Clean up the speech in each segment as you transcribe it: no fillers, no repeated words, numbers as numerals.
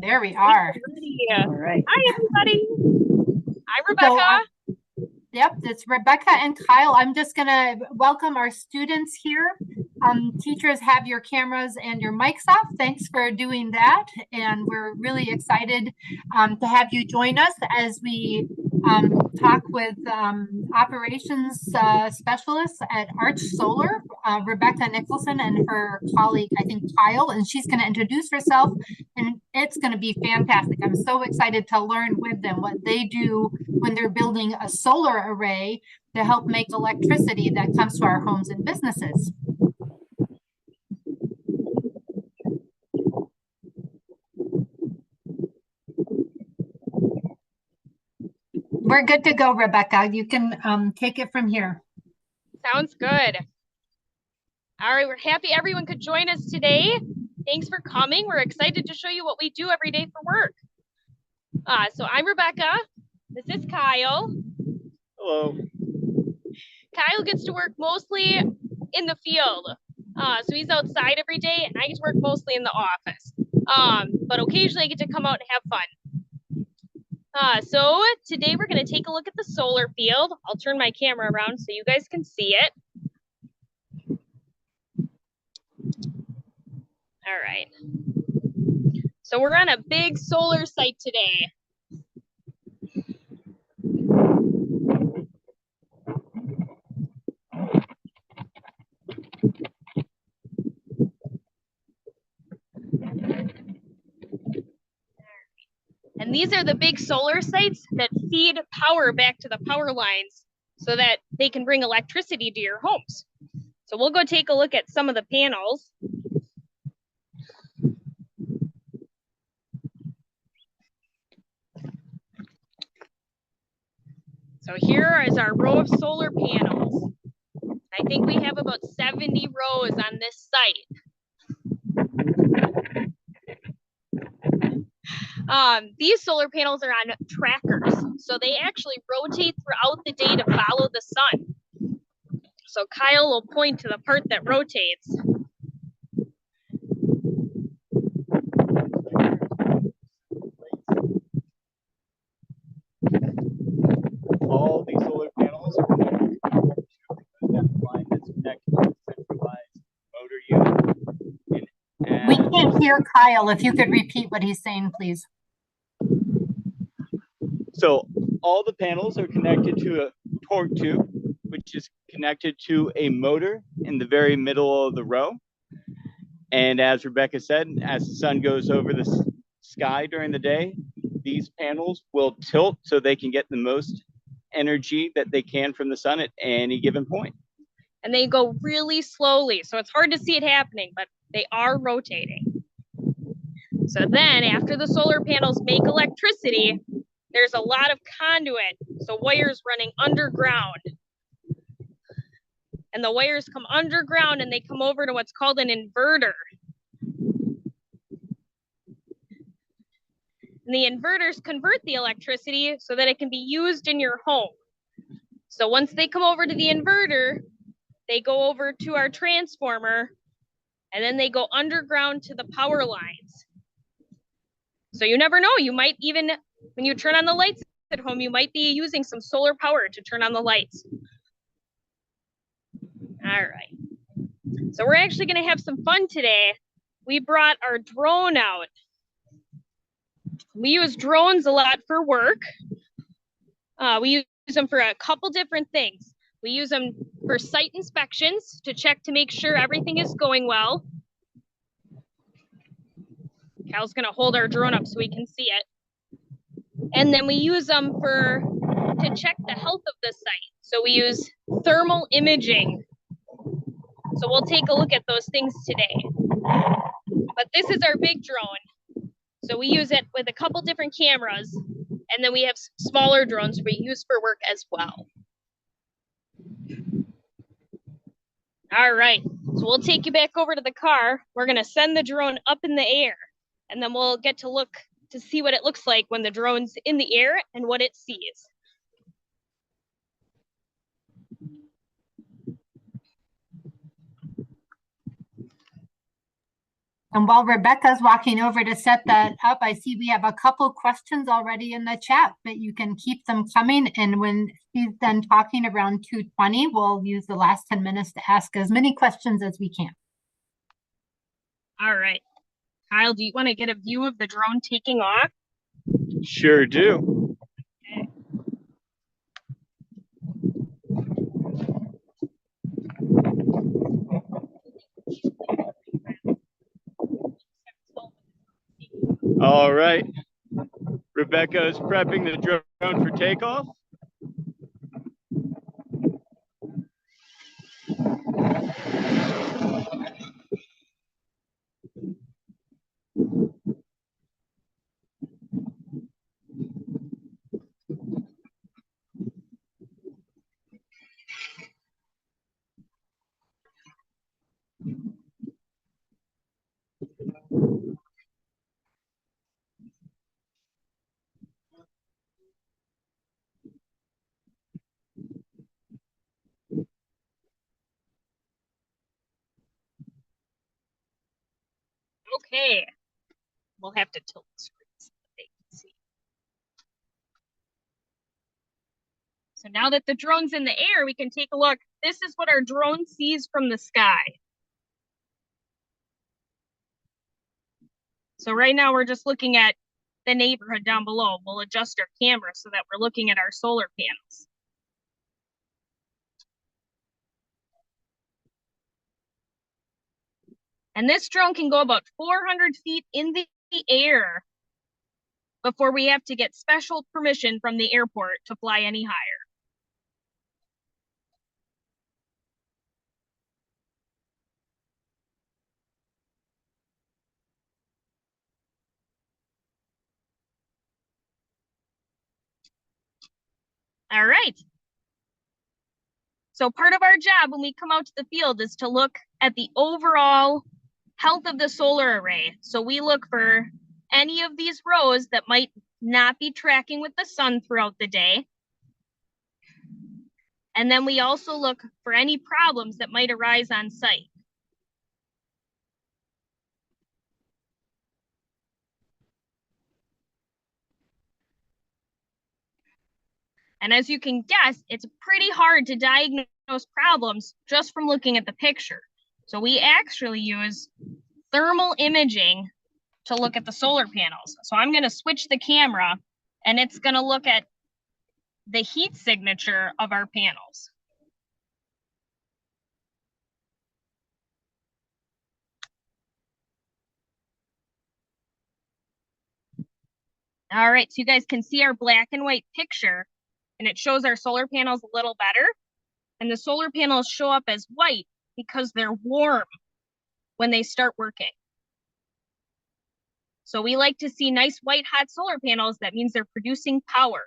There we are. All right. Hi, everybody. I'm So, Rebecca. yep, it's Rebecca and Kyle. I'm just going to welcome our students here. Teachers, have your cameras and your mics off. Thanks for doing that. And we're really excited to have you join us as we talk with operations specialists at Arch Solar, Rebecca Nicholson and her colleague, I think Kyle, and she's going to introduce herself. And it's going to be fantastic. I'm so excited to learn with them what they do when they're building a solar array to help make electricity that comes to our homes and businesses. We're good to go, Rebecca. You can take it from here. Sounds good. All right, we're happy everyone could join us today. Thanks for coming. We're excited to show you what we do every day for work. So I'm Rebecca. This is Kyle. Hello. Kyle gets to work mostly in the field. So he's outside every day, and I get to work mostly in the office. But occasionally I get to come out and have fun. So today we're going to take a look at the solar field. I'll turn my camera around so you guys can see it. All right. So we're on a big solar site today. And these are the big solar sites that feed power back to the power lines so that they can bring electricity to your homes. So we'll go take a look at some of the panels. So here is our row of solar panels. I think we have about 70 rows on this site. These solar panels are on trackers, so they actually rotate throughout the day to follow the sun. So Kyle will point to the part that rotates. All these solar panels are connected to that line that's connected to the centralized motor unit. We can't hear Kyle. If you could repeat what he's saying, please. So all the panels are connected to a torque tube, which is connected to a motor in the very middle of the row. And as Rebecca said, as the sun goes over the sky during the day, these panels will tilt so they can get the most energy that they can from the sun at any given point. And they go really slowly, so it's hard to see it happening, but they are rotating. So then after the solar panels make electricity, there's a lot of conduit, so wires running underground. And the wires come underground and they come over to what's called an inverter. And the inverters convert the electricity so that it can be used in your home. So once they come over to the inverter, they go over to our transformer, and then they go underground to the power lines. So you never know, you might even, when you turn on the lights at home, you might be using some solar power to turn on the lights. All right. So we're actually going to have some fun today. We brought our drone out. We use drones a lot for work. We use them for a couple different things. We use them for site inspections to check to make sure everything is going well. Cal's going to hold our drone up so we can see it. And then we use them to check the health of the site. So we use thermal imaging. So we'll take a look at those things today. But this is our big drone. So we use it with a couple different cameras. And then we have smaller drones we use for work as well. All right, so we'll take you back over to the car. We're gonna send the drone up in the air, and then we'll get to look to see what it looks like when the drone's in the air and what it sees. And while Rebecca's walking over to set that up, I see we have a couple questions already in the chat, but you can keep them coming. And when she's done talking around 2:20, we'll use the last 10 minutes to ask as many questions as we can. All right. Kyle, do you want to get a view of the drone taking off? Sure do. All right. Rebecca is prepping the drone for takeoff. Okay. We'll have to tilt the screen so that they can see. So now that the drone's in the air, we can take a look. This is what our drone sees from the sky. So right now we're just looking at the neighborhood down below. We'll adjust our camera so that we're looking at our solar panels. And this drone can go about 400 feet in the air before we have to get special permission from the airport to fly any higher. All right. So part of our job when we come out to the field is to look at the overall health of the solar array. So we look for any of these rows that might not be tracking with the sun throughout the day. And then we also look for any problems that might arise on site. And as you can guess, it's pretty hard to diagnose problems just from looking at the picture. So we actually use thermal imaging to look at the solar panels. So I'm going to switch the camera and it's going to look at the heat signature of our panels. All right, so you guys can see our black and white picture and it shows our solar panels a little better. And the solar panels show up as white because they're warm when they start working. So we like to see nice white hot solar panels. That means they're producing power.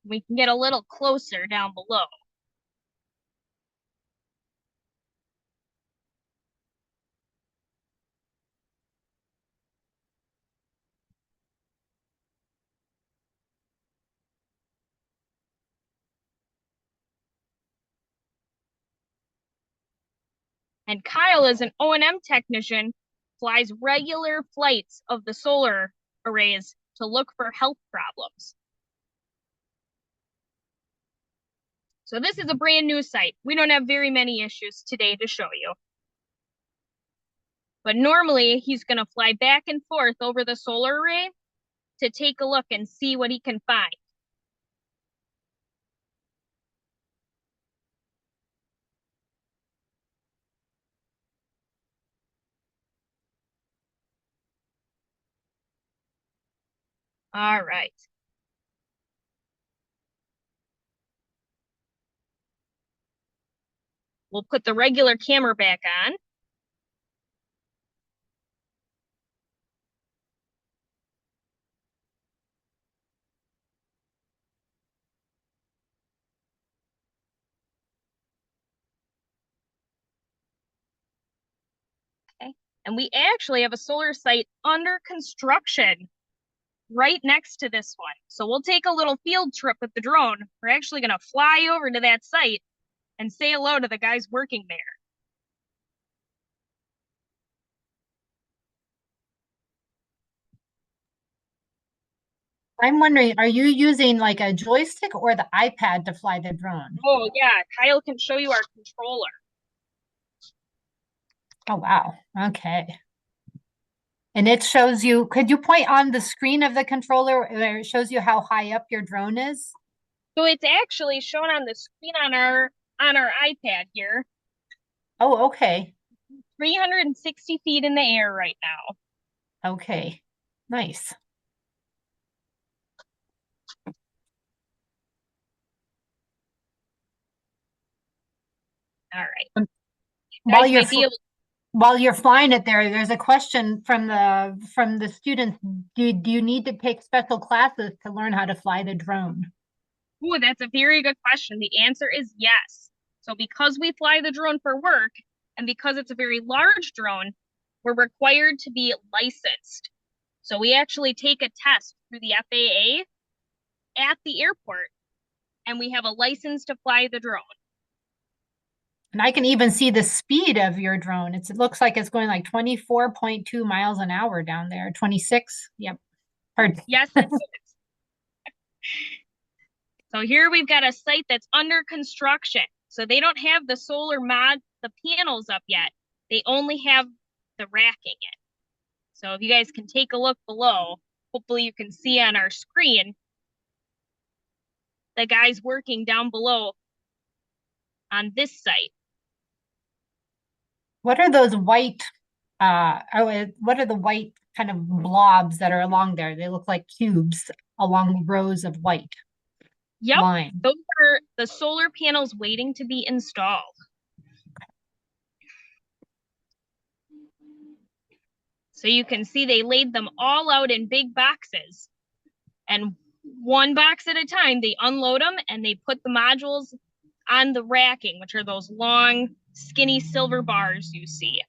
We can get a little closer down below. And Kyle is an O&M technician, flies regular flights of the solar arrays to look for health problems. So this is a brand new site. We don't have very many issues today to show you. But normally he's going to fly back and forth over the solar array to take a look and see what he can find. All right. We'll put the regular camera back on. Okay. And we actually have a solar site under construction right next to this one. So we'll take a little field trip with the drone. We're actually going to fly over to that site and say hello to the guys working there. I'm wondering, are you using like a joystick or the iPad to fly the drone? Oh yeah, Kyle can show you our controller. Oh, wow. Okay. And it shows you, could you point on the screen of the controller where it shows you how high up your drone is? So it's actually shown on the screen on our iPad here. Oh, okay. 360 feet in the air right now. Okay. Nice. All right. While Guys you're might be able while you're flying it there, there's a question from the students. Do you need to take special classes to learn how to fly the drone? Ooh, that's a very good question. The answer is yes. So because we fly the drone for work, and because it's a very large drone, we're required to be licensed. So we actually take a test through the FAA at the airport, and we have a license to fly the drone. And I can even see the speed of your drone. It looks like it's going like 24.2 miles an hour down there. 26. Yep. Hard. Yes, it is. So here we've got a site that's under construction. So they don't have the the panels up yet. They only have the racking in. So if you guys can take a look below, hopefully you can see on our screen the guys working down below on this site. What are those white, what are the white kind of blobs that are along there? They look like cubes along rows of white Yep, line. those are the solar panels waiting to be installed. So you can see they laid them all out in big boxes. And one box at a time, they unload them and they put the modules on the racking, which are those long, skinny silver bars you see.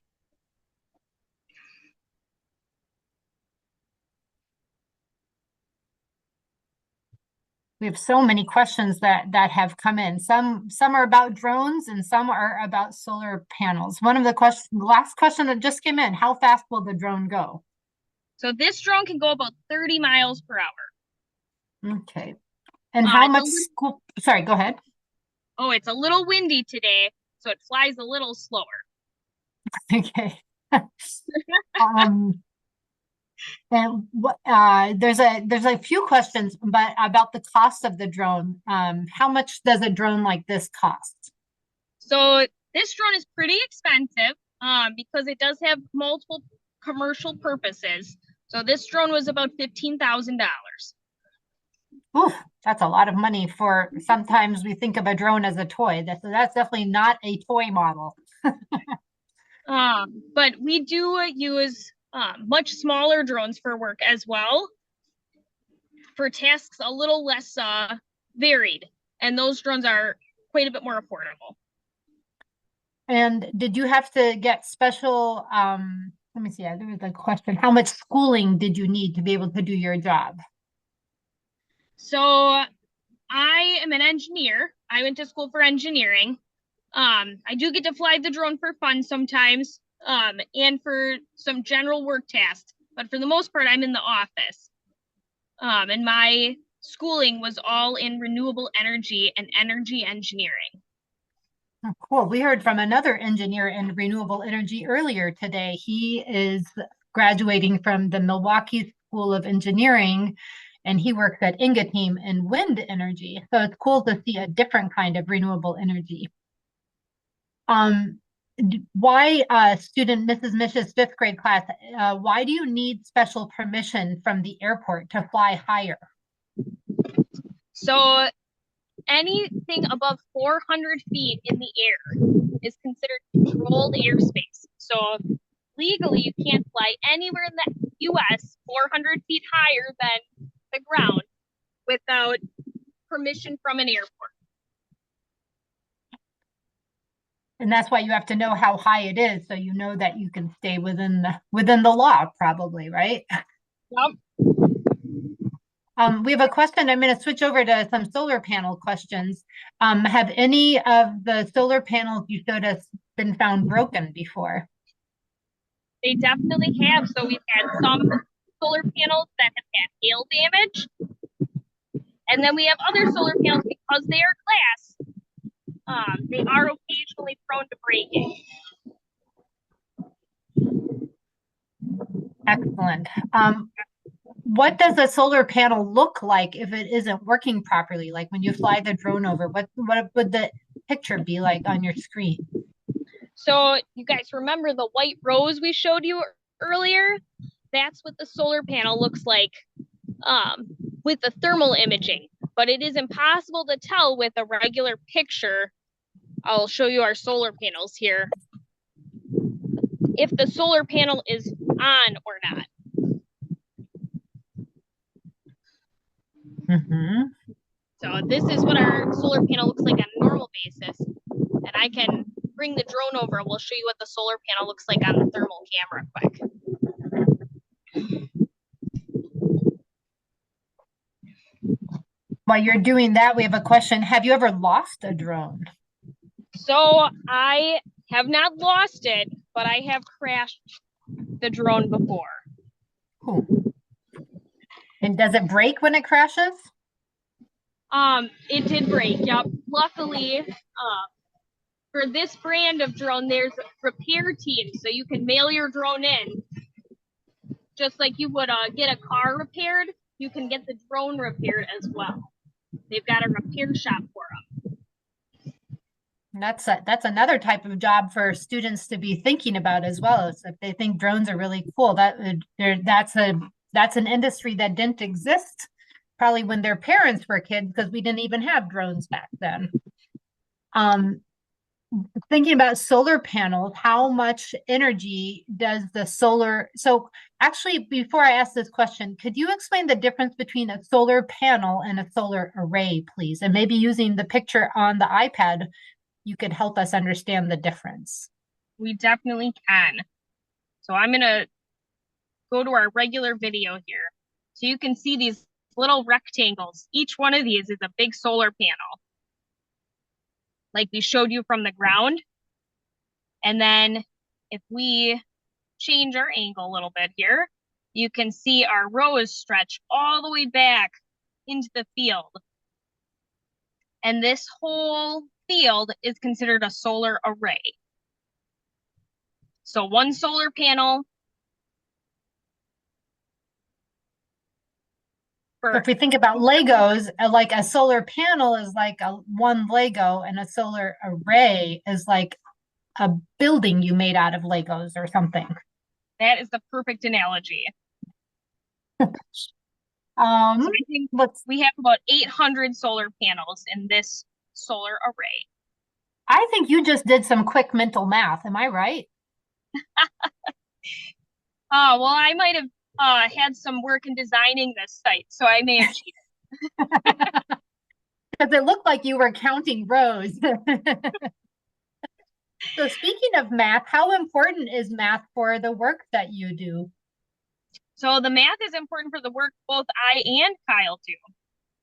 We have so many questions that have come in. Some are about drones and some are about solar panels. One of the last question that just came in, how fast will the drone go? So this drone can go about 30 miles per hour. Okay. And how much school, sorry, go ahead. Oh, it's a little windy today, so it flies a little slower. Okay. And what there's a few questions but about the cost of the drone. How much does a drone like this cost? So this drone is pretty expensive because it does have multiple commercial purposes. So this drone was about $15,000. Ooh, that's a lot of money for, sometimes we think of a drone as a toy. That's definitely not a toy model. But we do use much smaller drones for work as well, for tasks a little less varied. And those drones are quite a bit more affordable. And did you have to get special, let me see, there was a question. How much schooling did you need to be able to do your job? So I am an engineer. I went to school for engineering. I do get to fly the drone for fun sometimes, and for some general work tasks. But for the most part, I'm in the office. And my schooling was all in renewable energy and energy engineering. Oh, cool. We heard from another engineer in renewable energy earlier today. He is graduating from the Milwaukee School of Engineering, and he works at Ingeteam in wind energy. So it's cool to see a different kind of renewable energy. Why student Mrs. Mish's fifth grade class, why do you need special permission from the airport to fly higher? So anything above 400 feet in the air is considered controlled airspace. So legally, you can't fly anywhere in the US 400 feet higher than the ground without permission from an airport. And that's why you have to know how high it is, so you know that you can stay within the law, probably, right? Yep. We have a question. I'm going to switch over to some solar panel questions. Have any of the solar panels you showed us been found broken before? They definitely have. So we've had some solar panels that have had hail damage. And then we have other solar panels, because they are glass, they are occasionally prone to breaking. Excellent. What does a solar panel look like if it isn't working properly? Like when you fly the drone over, what would the picture be like on your screen? So you guys remember the white rose we showed you earlier? That's what the solar panel looks like with the thermal imaging, but it is impossible to tell with a regular picture. I'll show you our solar panels here, if the solar panel is on or not. Mm-hmm. So this is what our solar panel looks like on a normal basis. And I can bring the drone over and we'll show you what the solar panel looks like on the thermal camera quick. While you're doing that, we have a question. Have you ever lost a drone? So I have not lost it, but I have crashed the drone before. Cool. And does it break when it crashes? It did break. Yep. Luckily, for this brand of drone, there's repair teams, so you can mail your drone in, just like you would get a car repaired. You can get the drone repaired as well. They've got a repair shop for them. That's another type of job for students to be thinking about as well. Is if they think drones are really cool, that's an industry that didn't exist probably when their parents were kids, because we didn't even have drones back then. Thinking about solar panels, how much energy does the solar? So actually, before I ask this question, could you explain the difference between a solar panel and a solar array, please? And maybe using the picture on the iPad, you could help us understand the difference. We definitely can. So I'm gonna go to our regular video here. So you can see these little rectangles. Each one of these is a big solar panel, like we showed you from the ground. And then if we change our angle a little bit here, you can see our rows stretch all the way back into the field. And this whole field is considered a solar array. So one solar panel. So if we think about Legos, like a solar panel is like one Lego, and a solar array is like a building you made out of Legos or something. That is the perfect analogy. So I think we have about 800 solar panels in this solar array. I think you just did some quick mental math. Am I right? Oh, well, I might have had some work in designing this site, so I may have cheated. Because it looked like you were counting rows. So speaking of math, how important is math for the work that you do? So the math is important for the work both I and Kyle do.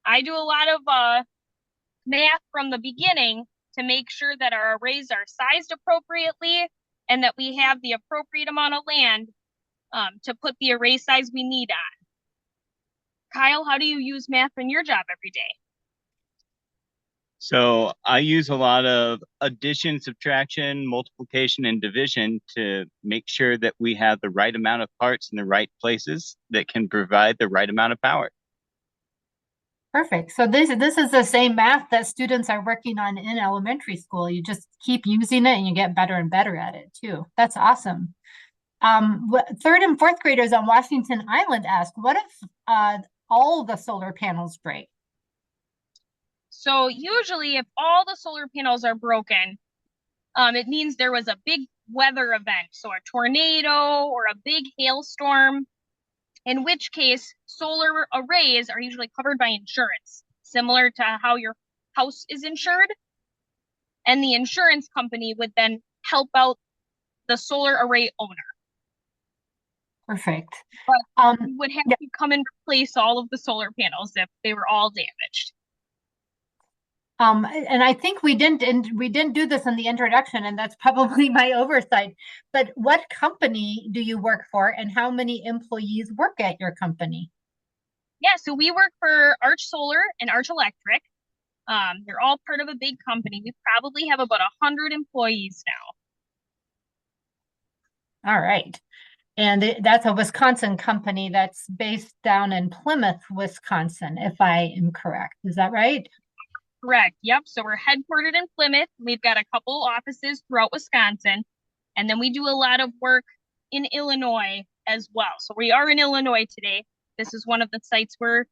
I do a lot of math from the beginning to make sure that our arrays are sized appropriately and that we have the appropriate amount of land to put the array size we need on. Kyle, how do you use math in your job every day? So I use a lot of addition, subtraction, multiplication, and division to make sure that we have the right amount of parts in the right places that can provide the right amount of power. Perfect. So this is the same math that students are working on in elementary school. You just keep using it and you get better and better at it too. That's awesome. Third and fourth graders on Washington Island ask, what if all the solar panels break? So usually if all the solar panels are broken, it means there was a big weather event. So a tornado or a big hailstorm, in which case solar arrays are usually covered by insurance, similar to how your house is insured. And the insurance company would then help out the solar array owner. Perfect. But we would have to come and replace all of the solar panels if they were all damaged. And I think we didn't do this in the introduction, and that's probably my oversight. But what company do you work for, and how many employees work at your company? Yeah, so we work for Arch Solar and Arch Electric. They're all part of a big company. We probably have about 100 employees now. All right. And that's a Wisconsin company that's based down in Plymouth, Wisconsin, if I am correct. Is that right? Correct. Yep. So we're headquartered in Plymouth. We've got a couple offices throughout Wisconsin, and then we do a lot of work in Illinois as well. So we are in Illinois today. This is one of the sites we're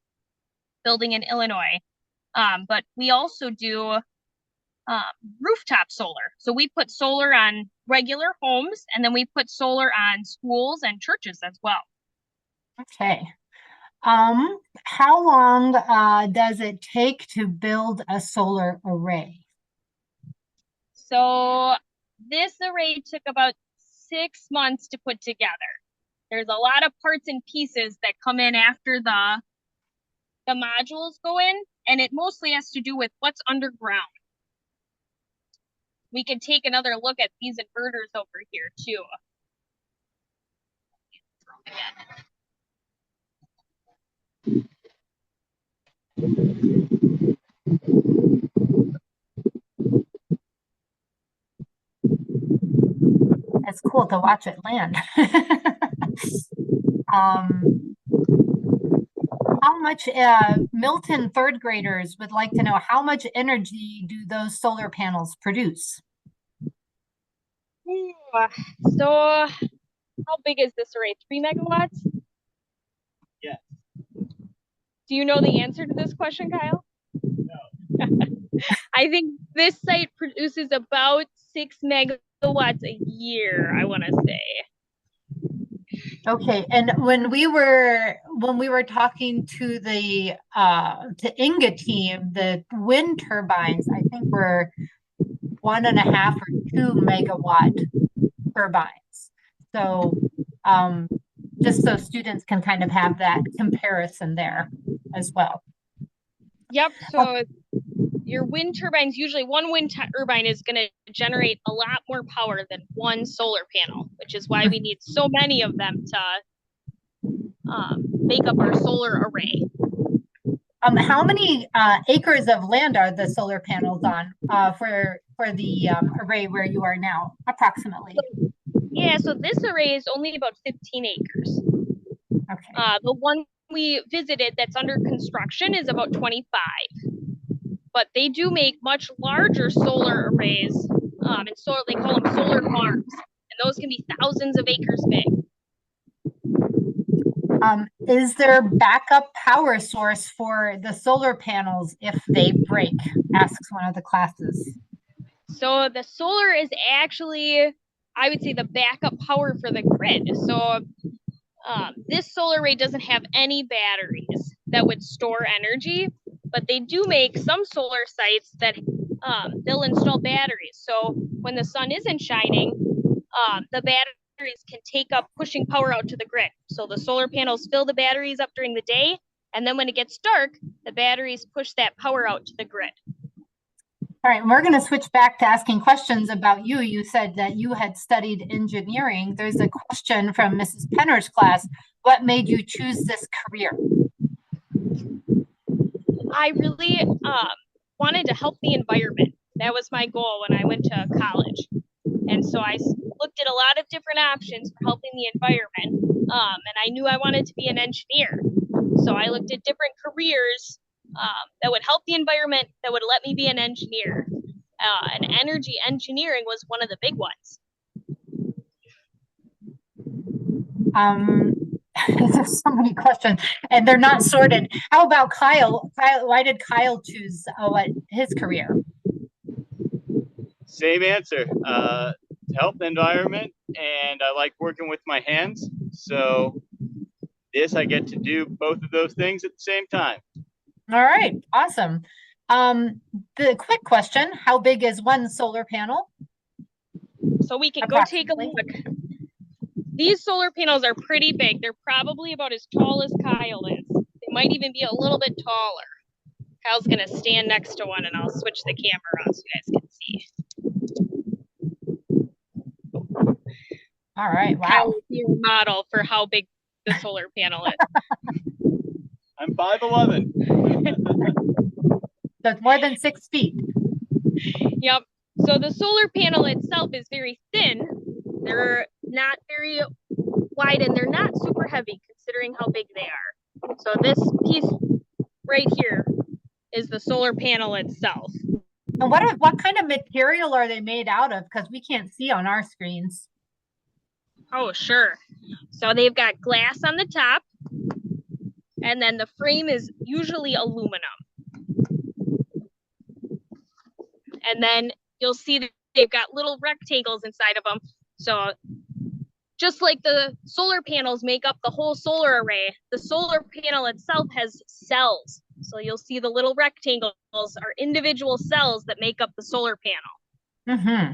building in Illinois. But we also do rooftop solar. So we put solar on regular homes, and then we put solar on schools and churches as well. Okay. How long does it take to build a solar array? So this array took about 6 months to put together. There's a lot of parts and pieces that come in after the modules go in, and it mostly has to do with what's underground. We can take another look at these inverters over here too. It's cool to watch it land. How much Milton third graders would like to know, how much energy do those solar panels produce? So how big is this array? 3 megawatts? Yes. Do you know the answer to this question, Kyle? No. I think this site produces about 6 megawatts a year, I want to say. Okay, and when we were talking to the to Inga team, the wind turbines, I think were 1.5 or 2 megawatt turbines. So just so students can kind of have that comparison there as well. Yep. So your wind turbines, usually one wind turbine is going to generate a lot more power than one solar panel, which is why we need so many of them to make up our solar array. How many acres of land are the solar panels on for the array where you are now, approximately? Yeah, so this array is only about 15 acres. Okay. The one we visited that's under construction is about 25. But they do make much larger solar arrays, and so they call them solar farms, and those can be thousands of acres big. Is there backup power source for the solar panels if they break? Asks one of the classes. So the solar is actually, I would say, the backup power for the grid. So this solar array doesn't have any batteries that would store energy, but they do make some solar sites that they'll install batteries. So when the sun isn't shining, the batteries can take up pushing power out to the grid. So the solar panels fill the batteries up during the day, and then when it gets dark, the batteries push that power out to the grid. All right, we're going to switch back to asking questions about you. You said that you had studied engineering. There's a question from Mrs. Penner's class. What made you choose this career? I really wanted to help the environment. That was my goal when I went to college. And so I looked at a lot of different options for helping the environment. And I knew I wanted to be an engineer. So I looked at different careers that would help the environment, that would let me be an engineer. And energy engineering was one of the big ones. There's so many questions, and they're not sorted. How about Kyle? Why did Kyle choose his career? Same answer. To help the environment, and I like working with my hands. So this, I get to do both of those things at the same time. All right, awesome. The quick question, how big is one solar panel? So we can go take a look. These solar panels are pretty big. They're probably about as tall as Kyle is. They might even be a little bit taller. Kyle's gonna stand next to one and I'll switch the camera around so you guys can see. All right, wow. Kyle will be your model for how big the solar panel is. I'm 5'11". So it's more than 6 feet. Yep. So the solar panel itself is very thin. They're not very wide and they're not super heavy considering how big they are. So this piece right here is the solar panel itself. And what kind of material are they made out of? Because we can't see on our screens. Oh, sure. So they've got glass on the top, and then the frame is usually aluminum. And then you'll see that they've got little rectangles inside of them. So just like the solar panels make up the whole solar array, the solar panel itself has cells. So you'll see the little rectangles are individual cells that make up the solar panel. Mm-hmm.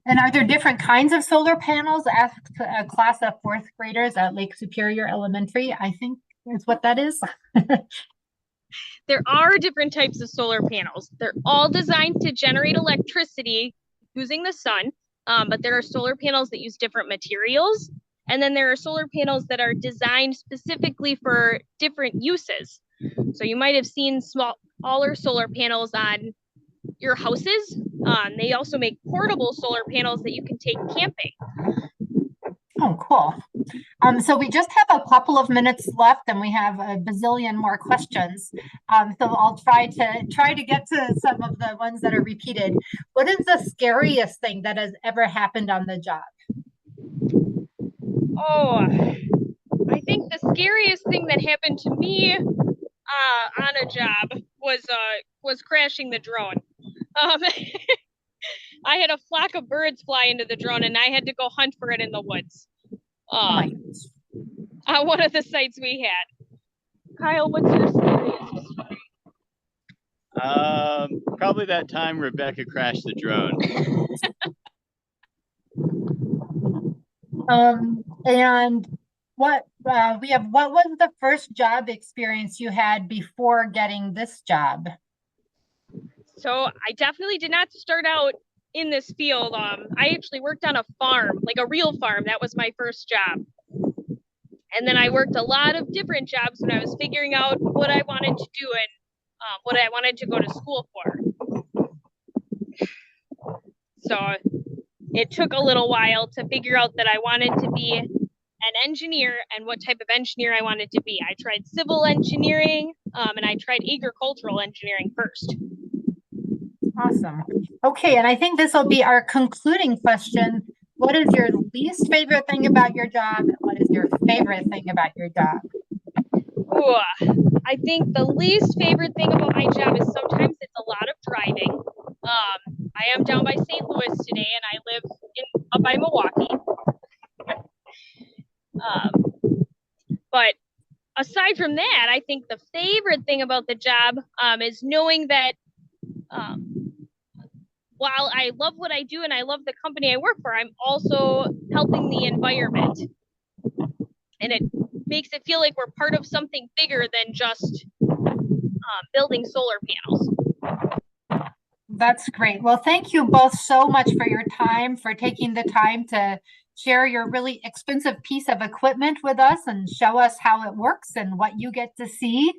And are there different kinds of solar panels? Asked a class of 4th graders at Lake Superior Elementary, I think is what that is. There are different types of solar panels. They're all designed to generate electricity using the sun, but there are solar panels that use different materials. And then there are solar panels that are designed specifically for different uses. So you might have seen smaller solar panels on your houses. They also make portable solar panels that you can take camping. Oh, cool. So we just have a couple of minutes left and we have a bazillion more questions. So I'll try to get to some of the ones that are repeated. What is the scariest thing that has ever happened on the job? Oh, I think the scariest thing that happened to me on a job was crashing the drone. I had a flock of birds fly into the drone and I had to go hunt for it in the woods. On one of the sites we had. Kyle, what's your scariest story? Probably that time Rebecca crashed the drone. And what was the first job experience you had before getting this job? So I definitely did not start out in this field. I actually worked on a farm, like a real farm. That was my first job. And then I worked a lot of different jobs when I was figuring out what I wanted to do and what I wanted to go to school for. So it took a little while to figure out that I wanted to be an engineer and what type of engineer I wanted to be. I tried civil engineering and I tried agricultural engineering first. Awesome. Okay, and I think this will be our concluding question. What is your least favorite thing about your job? And what is your favorite thing about your job? Ooh, I think the least favorite thing about my job is sometimes it's a lot of driving. I am down by St. Louis today and I live up by Milwaukee. But aside from that, I think the favorite thing about the job is knowing that while I love what I do and I love the company I work for, I'm also helping the environment. And it makes it feel like we're part of something bigger than just building solar panels. That's great. Well, thank you both so much for your time, for taking the time to share your really expensive piece of equipment with us and show us how it works and what you get to see,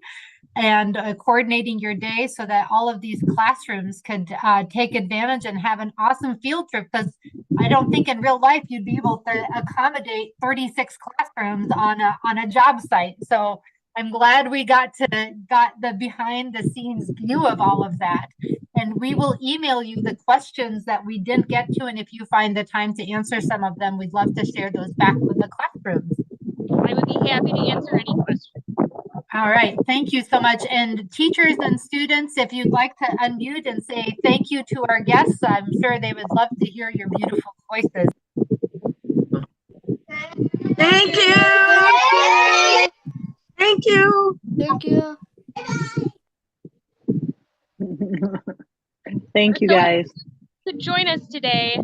and coordinating your day so that all of these classrooms could take advantage and have an awesome field trip, because I don't think in real life you'd be able to accommodate 36 classrooms on a job site. So I'm glad we got the behind the scenes view of all of that. And we will email you the questions that we didn't get to. And if you find the time to answer some of them, we'd love to share those back with the classrooms. I would be happy to answer any questions. All right. Thank you so much. And teachers and students, if you'd like to unmute and say thank you to our guests, I'm sure they would love to hear your beautiful voices. Thank you. Thank you. Thank you. Thank you, guys. To join us today.